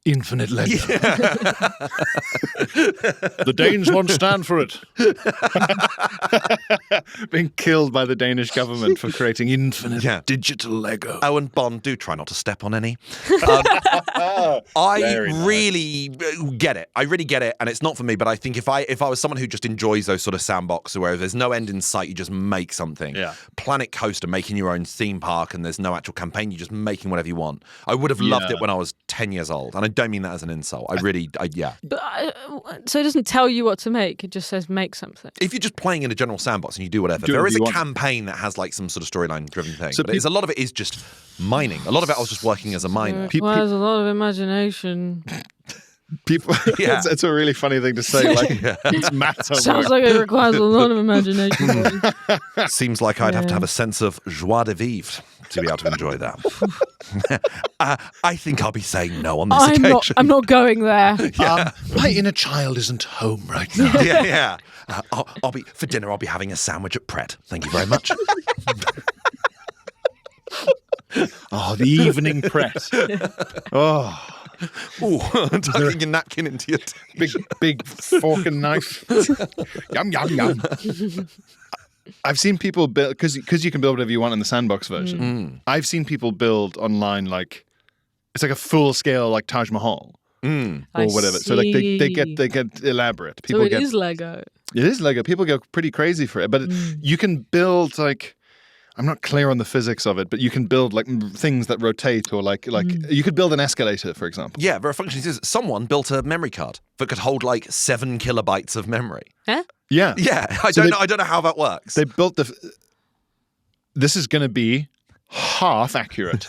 Infinite Lego. The Danes won't stand for it. Being killed by the Danish government for creating infinite digital Lego. Oh, and Bond, do try not to step on any. I really get it. I really get it, and it's not for me. But I think if I was someone who just enjoys those sort of sandboxes where there's no end in sight, you just make something. Yeah. Planet Coaster, making your own theme park, and there's no actual campaign. You're just making whatever you want. I would have loved it when I was 10 years old, and I don't mean that as an insult. But So it doesn't tell you what to make. It just says make something. If you're just playing in a general sandbox and you do whatever, there is a campaign that has like some sort of storyline-driven thing. So but a lot of it is just mining. A lot of it I was just working as a miner. It requires a lot of imagination. People, it's a really funny thing to say. Like it's matter. Sounds like it requires a lot of imagination. Seems like I'd have to have a sense of joie de vivre to be able to enjoy that. I think I'll be saying no on this occasion. I'm not going there. My inner child isn't home right now. Yeah. I'll be for dinner. I'll be having a sandwich at Pret. Thank you very much. Oh, the evening Pret. Oh. Ooh, tucking your napkin into your teeth. Big fork and knife. Yum, yum, yum. I've seen people build, because you can build whatever you want in the sandbox version. I've seen people build online like, it's like a full scale like Taj Mahal. Or whatever. So like they get elaborate. People is Lego. It is Lego. People go pretty crazy for it. But you can build like, I'm not clear on the physics of it, but you can build like things that rotate or like you could build an escalator, for example. Yeah, there are functions. Someone built a memory card that could hold like 7 kilobytes of memory. Huh? Yeah. Yeah. I don't know how that works. They built this is going to be half accurate.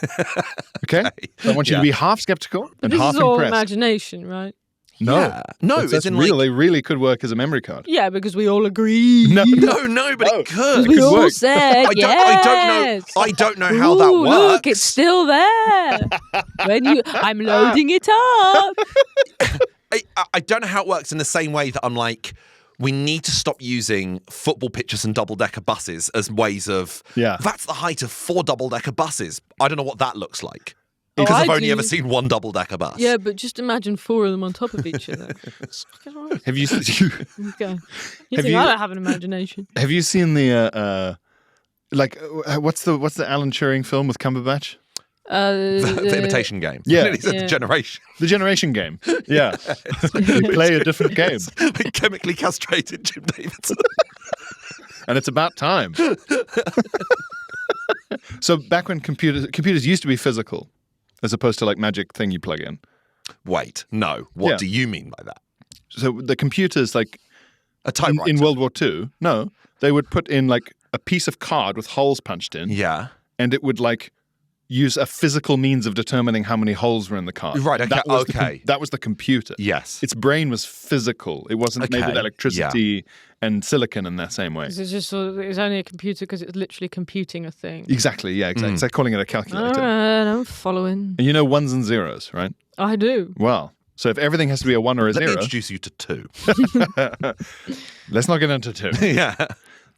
Okay? I want you to be half skeptical and This half is all impressed. imagination, right? No. Yeah. No, That's real. they really could work as a memory card. Yeah, because we all agree. No, but it could. We all work. said yes. I don't know how that Ooh, works. Look, it's still there. I'm loading it up. I don't know how it works in the same way that I'm like, we need to stop using football pitches and double-decker buses as ways of... Yeah. That's the height of 4 double-decker buses. I don't know what that looks like. Because I I've only do. ever seen 1 double-decker bus. Yeah, but just imagine 4 of them on top of each other. Have you Okay. I don't have an imagination. have you seen the what's the Alan Turing film with Cumberbatch? The Imitation Game. Yeah. Nearly said The Generation. The Generation Game. Yeah. You play a different game. Like chemically castrated Jim Davidson. And it's about time. So back when computers used to be physical, as opposed to like magic thing you plug in. Wait, no. What do you mean by that? So the computers, like A typewriter. in World War II, no, they would put in like a piece of card with holes punched in. Yeah. And it would like use a physical means of determining how many holes were in the card. Right, okay, That was the computer. Yes. Its brain was physical. It wasn't made with electricity and silicon in that same way. It's just it's only a computer because it's literally computing a thing. Exactly, yeah, exactly. It's like calling it a calculator. All right, I'm following. And you know ones and zeros, right? I do. Well, so if everything has to be a 1 or a Let me 0... introduce you to 2. Let's not get into 2. Yeah.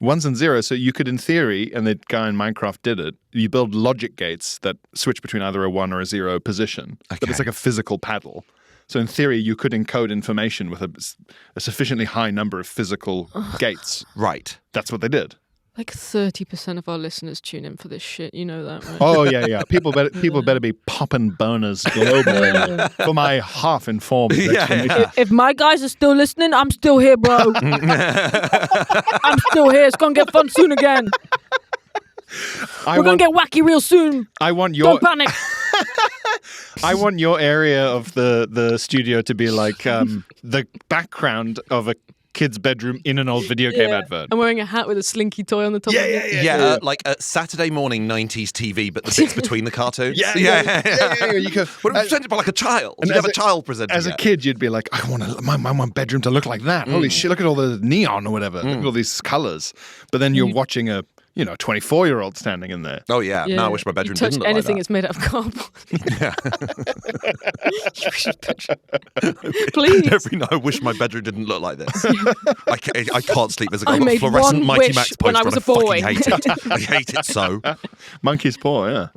Ones and zeros. So you could, in theory, and the guy in Minecraft did it, you build logic gates that switch between either a 1 or a 0 position. But it's like a physical paddle. So in theory, you could encode information with a sufficiently high number of physical gates. Right. That's what they did. Like 30% of our listeners tune in for this shit. You know that, right? Oh yeah. People better be popping boners globally for my half-informed explanation. If my guys are still listening, I'm still here, bro. I'm still here. It's gonna get fun soon again. We're gonna get wacky real soon. I want your Don't panic. I want your area of the studio to be like the background of a kid's bedroom in an old video game advert. I'm wearing a hat with a slinky toy on the top of it. Yeah, like a Saturday morning 90s TV, but the bits between the cartoons. Yeah. You go, Well, presented by like a child. You have a child presenting as a kid, you'd be like, I want my bedroom to look like that. Holy shit, look at all the neon or whatever. Look at all these colours. But then you're watching a 24-year-old standing in there. Oh, yeah. Now I wish my bedroom you touch didn't look anything like it's made out of cardboard. that. Please. Every night I wish my bedroom didn't look like this. I can't sleep. There's a I guy made fluorescent one Mighty wish Max when poster I was and a boy. I fucking hate it. I hate it so. Monkey's paw, yeah.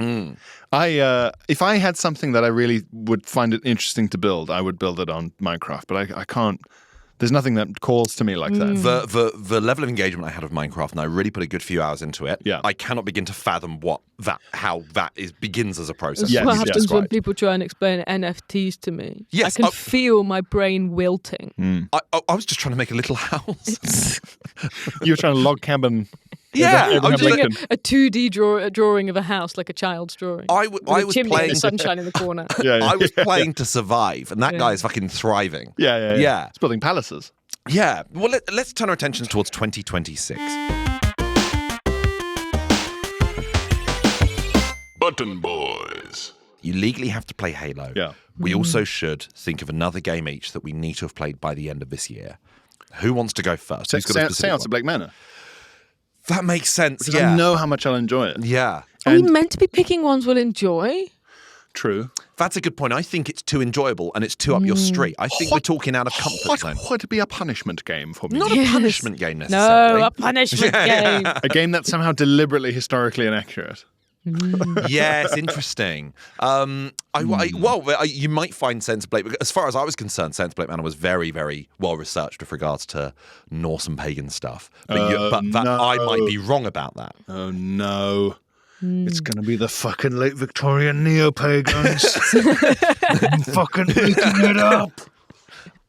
If I had something that I really would find it interesting to build, I would build it on Minecraft, but I can't. There's nothing that calls to me like that. The level of engagement I had with Minecraft, and I really put a good few hours into it. Yeah. I cannot begin to fathom how that begins as a process. That's what happens when right. people try and explain NFTs to me. Yes, I can feel my brain wilting. I was just trying to make a little house. You were trying to log cabin. Yeah, Abraham I was Doing Lincoln. a 2D drawing of a house, like a child's drawing. I With was a chimney playing. and the sunshine in the corner. I was playing to survive, and that guy is fucking thriving. Yeah. It's building palaces. Yeah. Well, let's turn our attentions towards 2026. Button Boys. You legally have to play Halo. Yeah. We also should think of another game each that we need to have played by the end of this year. Who wants to go first? Who's got a specific Seance one? of Blake Manor. That makes sense. Because Yeah. I know how much I'll enjoy it. Yeah. Are we And- meant to be picking ones we'll enjoy? True. That's a good point. I think it's too enjoyable and it's too up your street. I think we're talking out of comfort zone. Would be a punishment game for me. Not Yes. a punishment game necessarily. No, a punishment game. A game that's somehow deliberately historically inaccurate. Yes, interesting. You might find Sense Blake. As far as I was concerned, Sense Blake Manor was very, very well researched with regards to Norse and pagan stuff. But I might be wrong about that. Oh no. It's going to be the fucking late Victorian neo-pagans. I'm fucking making it up.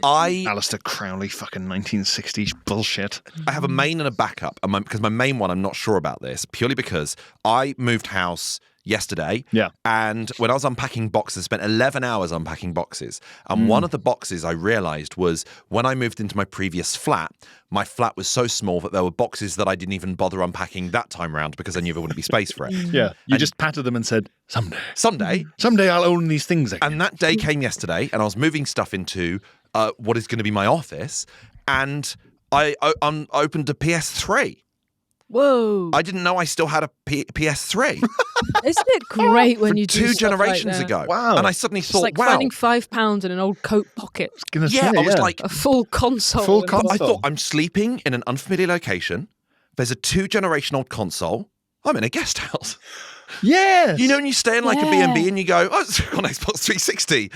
Alistair Crowley fucking 1960s bullshit. I have a main and a backup, and because my main one, I'm not sure about this, purely because I moved house yesterday. Yeah. And when I was unpacking boxes, spent 11 hours unpacking boxes. And one of the boxes I realized was when I moved into my previous flat, my flat was so small that there were boxes that I didn't even bother unpacking that time round because I knew there wouldn't be space for it. Yeah. You just patted them and said, Someday. Someday I'll own these things again. And that day came yesterday, and I was moving stuff into what is going to be my office, and I opened a PS3. Whoa. I didn't know I still had a PS3. Isn't it great when you do two stuff generations like that? ago. Wow. And I suddenly It's thought, like wow. finding £5 in an old coat pocket. Yeah, I was like, A full console. Full And- console. I thought I'm sleeping in an unfamiliar location. There's a 2-generation-old console. I'm in a guest house. yes. You know, when you stay in like a Yeah. B&B and you go, oh, it's on Xbox 360.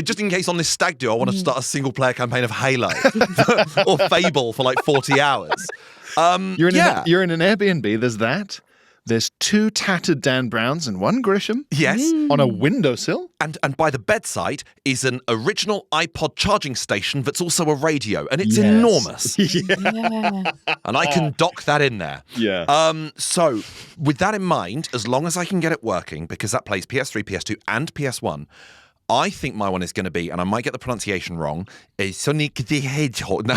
Just in case on this stag do, I want to start a single-player campaign of Halo or Fable for like 40 hours. You're in an Airbnb. There's that. There's 2 tattered Dan Browns and 1 Grisham. Yes. On a windowsill. And by the bedside is an original iPod charging station that's also a radio, and it's enormous. Yeah. And I can dock that in there. Yeah. So with that in mind, as long as I can get it working, because that plays PS3, PS2, and PS1, I think my one is going to be, and I might get the pronunciation wrong, is Sonic the Hedgehog. No,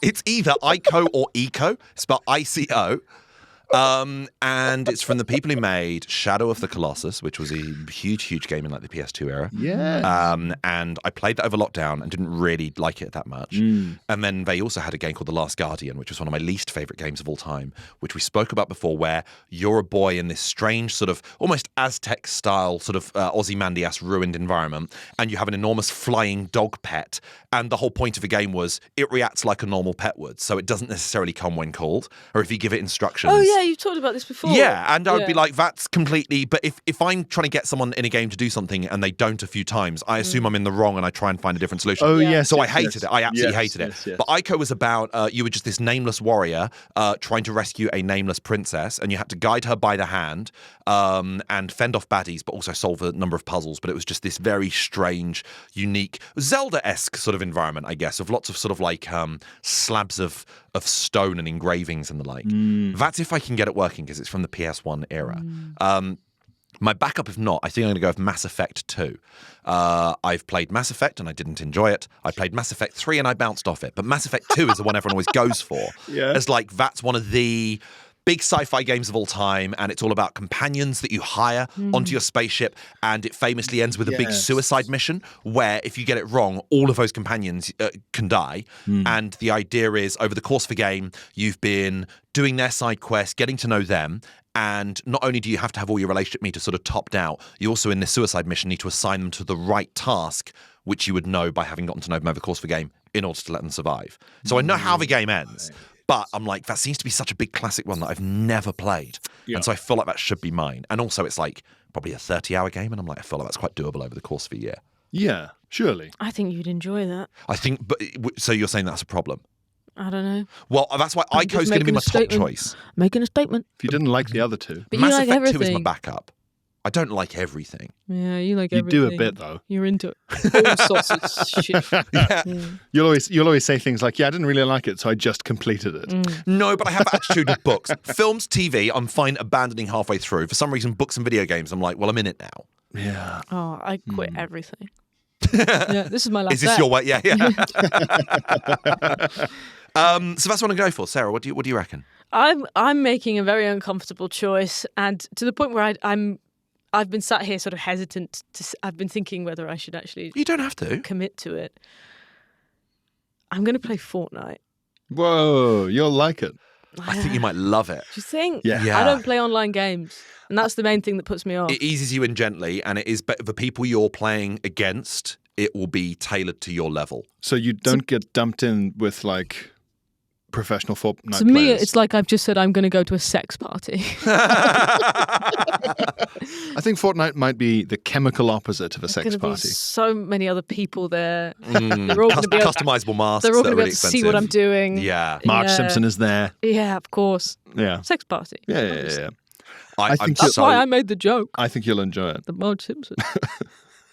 it's either Ico or Eco, spelled ICO. And it's from the people who made Shadow of the Colossus, which was a huge, huge game in like the PS2 era. Yeah. And I played that over lockdown and didn't really like it that much. And then they also had a game called The Last Guardian, which was one of my least favorite games of all time, which we spoke about before, where you're a boy in this strange sort of almost Aztec style sort of Ozymandias ruined environment, and you have an enormous flying dog pet. And the whole point of the game was it reacts like a normal pet would, so it doesn't necessarily come when called, or if you give it instructions. Oh, yeah. yeah, you've talked about this before. Yeah, and I would be like, that's completely... But if I'm trying to get someone in a game to do something and they don't a few times, I assume I'm in the wrong and I try and find a different solution. Oh, yes. So I yes, hated yes. it. I absolutely Yes, hated it. yes, yes. But Ico was about, you were just this nameless warrior trying to rescue a nameless princess, and you had to guide her by the hand and fend off baddies, but also solve a number of puzzles. But it was just this very strange, unique, Zelda-esque sort of environment, I guess, of lots of sort of like slabs of stone and engravings and the like. That's if I can get it working, because it's from the PS1 era. My backup, if not, I think I'm going to go with Mass Effect 2. I've played Mass Effect and I didn't enjoy it. I played Mass Effect 3 and I bounced off it. But Mass Effect 2 is the one everyone always goes for. Yeah. As like, that's one of the big sci-fi games of all time, and it's all about companions that you hire onto your spaceship, and it famously ends with a big Yes. suicide mission where if you get it wrong, all of those companions can die. And the idea is, over the course of the game, you've been doing their side quests, getting to know them, and not only do you have to have all your relationship meters sort of topped out, you also in this suicide mission need to assign them to the right task, which you would know by having gotten to know them over the course of the game in order to let them survive. So I know how the game ends. But I'm like, that seems to be such a big classic one that I've never played. Yeah. And so I feel like that should be mine. And also it's like probably a 30-hour game. And I'm like, I feel like that's quite doable over the course of a year. Yeah, surely. I think you'd enjoy that. I think, but so you're saying that's a problem? I don't know. Well, that's why I'm just Ico's going to be making my a top statement. choice. Making a statement. If you didn't like the other two. But Mass you like Effect 2 is everything. my backup. I don't like everything. Yeah, you like You everything. do a bit, though. You're into it. All sorts of shit. Yeah. You'll always say things like, yeah, I didn't really like it, so I just completed it. No, but I have that attitude with books. Films, TV, I'm fine abandoning halfway through. For some reason, books and video games, I'm like, well, I'm in it now. Yeah. Oh, I quit everything. Yeah, this is my last Is this bet. your way? Yeah, yeah. So that's what I'm going for. Sarah, what do you reckon? I'm making a very uncomfortable choice, and to the point where I've been sat here sort of hesitant. I've been thinking whether I should actually You don't have to. commit to it. I'm going to play Fortnite. Whoa, you'll like it. I think you might love it. Do you think? Yeah. Yeah. I don't play online games, and that's the main thing that puts me off. It eases you in gently, and it is the people you're playing against, it will be tailored to your level. So you don't get dumped in with like professional Fortnite To me, players. it's like I've just said I'm going to go to a sex party. I think Fortnite might be the chemical opposite of a There's sex going to be party. so many other people there. They're all going to be able, Customizable masks. they're all that going are to be really able to see what I'm expensive. doing. Yeah. Marge Yeah. Simpson is there. Yeah, of course. Yeah. Sex party. Yeah. I think That's so, why I made the joke. I think you'll enjoy it. The Marge Simpson.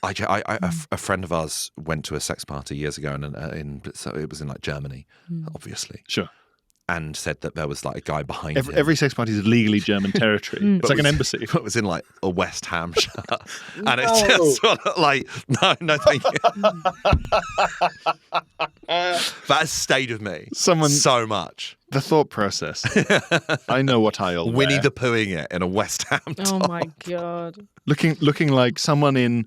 a friend of ours went to a sex party years ago, and so it was in like Germany, obviously, Sure. and said that there was like a guy behind him. Every sex party is legally German territory. It's like an embassy. It was in like a West Ham shirt. And it's just sort of like, no, thank you. That has stayed with me so much. The thought process. I know what I'll Winnie wear. the Poohing it in a West Ham top. Oh my God. Looking like someone in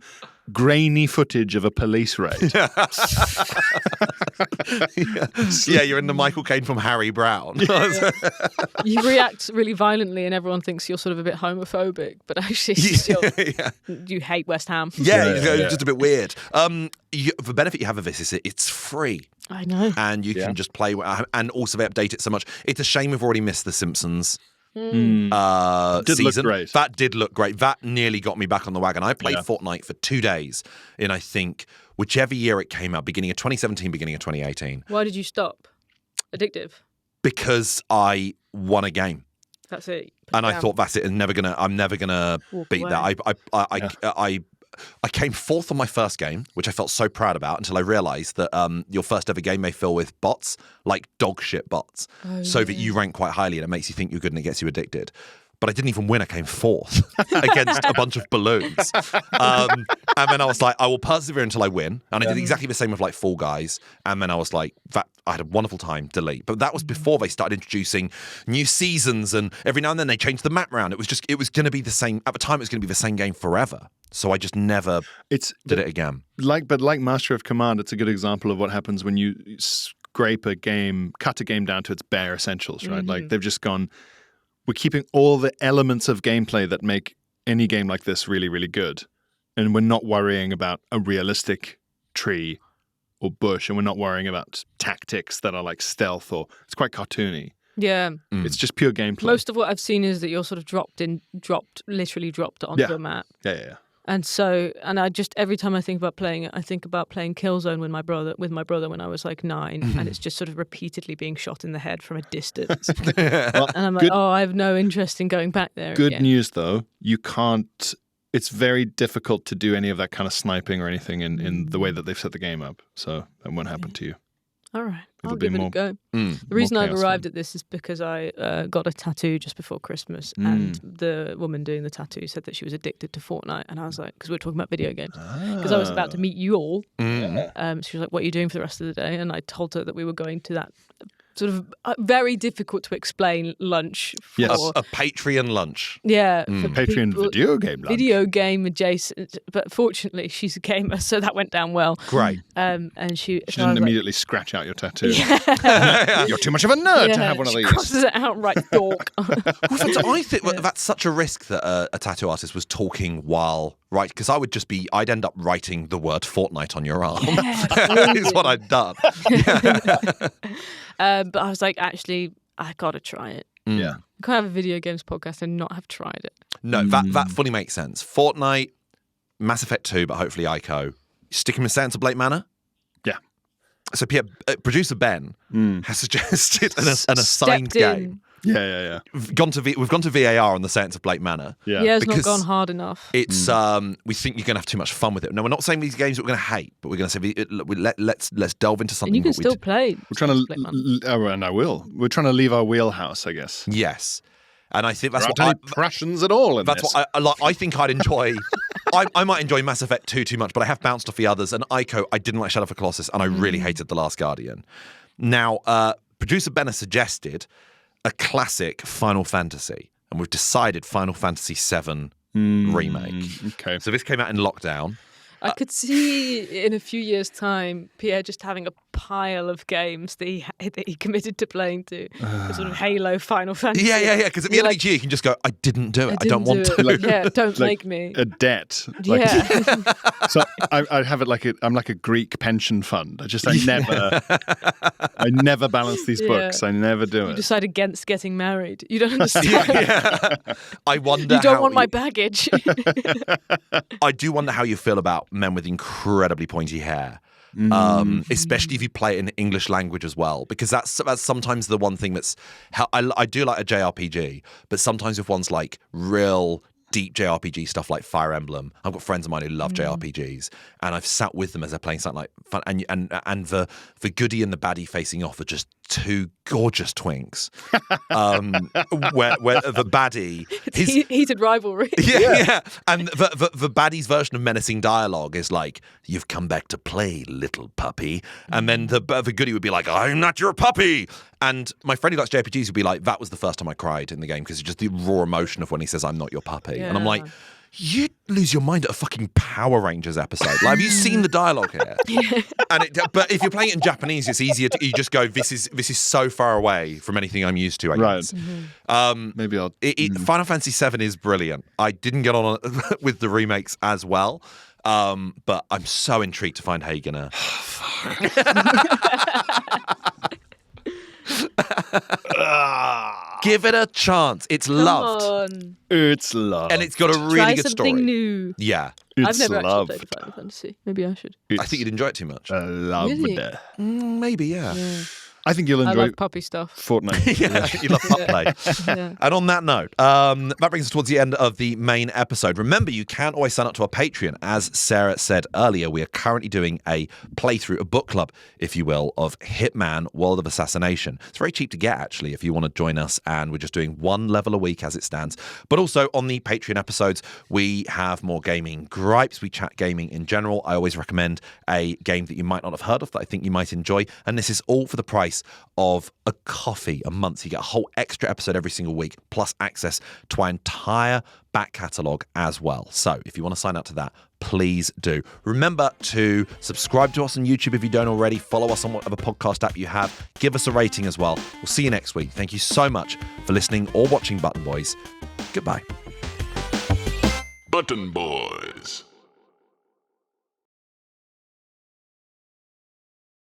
grainy footage of a police raid. Yeah, you're in the Michael Caine from Harry Brown. You react really violently and everyone thinks you're sort of a bit homophobic, but actually you hate West Ham. Yeah, Yeah. just a bit weird. The benefit you have of this is it's free. I know. And you can just play, and also they update it so much. It's a shame we've already missed The Simpsons Did season. look great. That did look great. That nearly got me back on the wagon. I played Fortnite for 2 days in, I think, whichever year it came out, beginning of 2017, beginning of 2018, Why did you stop? Addictive. because I won a game. That's it. And I thought that's it. I'm never gonna Walk beat away. that. I came fourth on my first game, which I felt so proud about until I realised that your first ever game may fill with bots, like dog shit bots, so that you rank quite highly and it makes you think you're good and it gets you addicted. But I didn't even win. I came fourth against a bunch of balloons. And then I was like, I will persevere until I win. And I did exactly the same with like Fall Guys. And then I was like, I had a wonderful time, delete. But that was before they started introducing new seasons. And every now and then they changed the map round. It was going to be the same. At the time, it was going to be the same game forever. So I just never did it again. Like Master of Command, it's a good example of what happens when you scrape a game, cut a game down to its bare essentials, right? Like they've just gone, we're keeping all the elements of gameplay that make any game like this really, really good. And we're not worrying about a realistic tree or bush, and we're not worrying about tactics that are like stealth or it's quite cartoony. Yeah. It's just pure gameplay. Most of what I've seen is that you're sort of literally dropped onto a map. Yeah. And so, and I just, every time I think about playing it, I think about playing Killzone with my brother when I was like 9, and it's just sort of repeatedly being shot in the head from a distance. And I'm like, I have no interest in going back there. Good news, though, you can't. It's very difficult to do any of that kind of sniping or anything in the way that they've set the game up. So that won't happen to you. All right, I'll It'll be give it more- a go. The reason I've arrived at this is because I got a tattoo just before Christmas, and the woman doing the tattoo said that she was addicted to Fortnite, and I was like, because we were talking about video games, because I was about to meet you all. She was like, "What are you doing for the rest of the day?" And I told her that we were going to that sort of very difficult to explain lunch. For, A Patreon lunch. Yeah, for Patreon people- video game lunch. Video game adjacent, but fortunately she's a gamer, so that went down well. Great. And she She so I didn't was like, immediately scratch out your tattoo. You're too much of a nerd to have one of she these. crosses it out right, dork. I think that's such a risk that a tattoo artist was talking while because I'd end up writing the word Fortnite on your arm. Is what I'd done. But I was like, actually, I gotta try it. Yeah. You can't have a video games podcast and not have tried it. No, that fully makes sense. Fortnite, Mass Effect 2, but hopefully Ico. Sticking with Sands of Blake Manor? Yeah. So Pierre, producer Ben has suggested an assigned Stepped in. game. Yeah. We've gone to VAR on the Sands of Blake Manor. Yeah. Yeah, it's not Because gone hard enough. It's we think you're going to have too much fun with it. No, we're not saying these games that we're going to hate, but we're going to say let's delve into something. And you can what we still do. play. We're trying Split Man. and I will. We're trying to leave our wheelhouse, I guess. Yes, and I think that's There what aren't any Prussians at all in That's this. what I like. I think I'd enjoy. I might enjoy Mass Effect 2 too much, but I have bounced off the others. And Ico, I didn't like Shadow of the Colossus, and I really hated The Last Guardian. Now, producer Ben has suggested a classic Final Fantasy, and we've decided Final Fantasy VII remake. Okay. So this came out in lockdown. I could see in a few years' time Pierre just having a pile of games that he committed to playing to, the sort of Halo, Final Fantasy. Yeah. Because at the end of each year, you can just go, I didn't do it. I don't want to. Don't make me. A debt. Yeah. So I have it I'm like a Greek pension fund. I never balance these books. I never do You it. decide against getting married. You don't understand. I wonder. You don't how want my baggage. I do wonder how you feel about men with incredibly pointy hair. Especially if you play it in English language as well, because that's sometimes the one thing that's I do like a JRPG, but sometimes if one's like real deep JRPG stuff like Fire Emblem, I've got friends of mine who love JRPGs, and I've sat with them as they're playing something like fun, and the goodie and the baddie facing off are just two gorgeous twinks. Where the baddie, Heated rivalry. yeah, and the baddie's version of menacing dialogue is like, "You've come back to play, little puppy," and then the goodie would be like, "I'm not your puppy." And my friend who likes JRPGs would be like, "That was the first time I cried in the game because it's just the raw emotion of when he says, 'I'm not your puppy,'" and I'm like, "You lose your mind at a fucking Power Rangers episode. Like, have you seen the dialogue here?" But if you're playing it in Japanese, it's easier. You just go, "This is so far away from anything I'm used to." I guess. Maybe I'll. Final Fantasy VII is brilliant. I didn't get on with the remakes as well, but I'm so intrigued to find how you're gonna. Give it a chance. It's loved. On. It's love. And it's got a really Try good something story. new. Yeah. I've It's never actually loved. played Final Fantasy. Maybe I should. I think you'd enjoy it too much. Loved. Really? Maybe, yeah. I think you'll I enjoy love puppy stuff. Fortnite. Yeah, you love pup play. Yeah. And on that note, that brings us towards the end of the main episode. Remember, you can always sign up to our Patreon. As Sarah said earlier, we are currently doing a playthrough, a book club, if you will, of Hitman World of Assassination. It's very cheap to get, actually, if you want to join us. And we're just doing one level a week as it stands. But also on the Patreon episodes, we have more gaming gripes. We chat gaming in general. I always recommend a game that you might not have heard of that I think you might enjoy. And this is all for the price of a coffee a month. You get a whole extra episode every single week, plus access to our entire back catalogue as well. So if you want to sign up to that, please do. Remember to subscribe to us on YouTube if you don't already. Follow us on whatever podcast app you have. Give us a rating as well. We'll see you next week. Thank you so much for listening or watching Button Boys. Goodbye. Button Boys.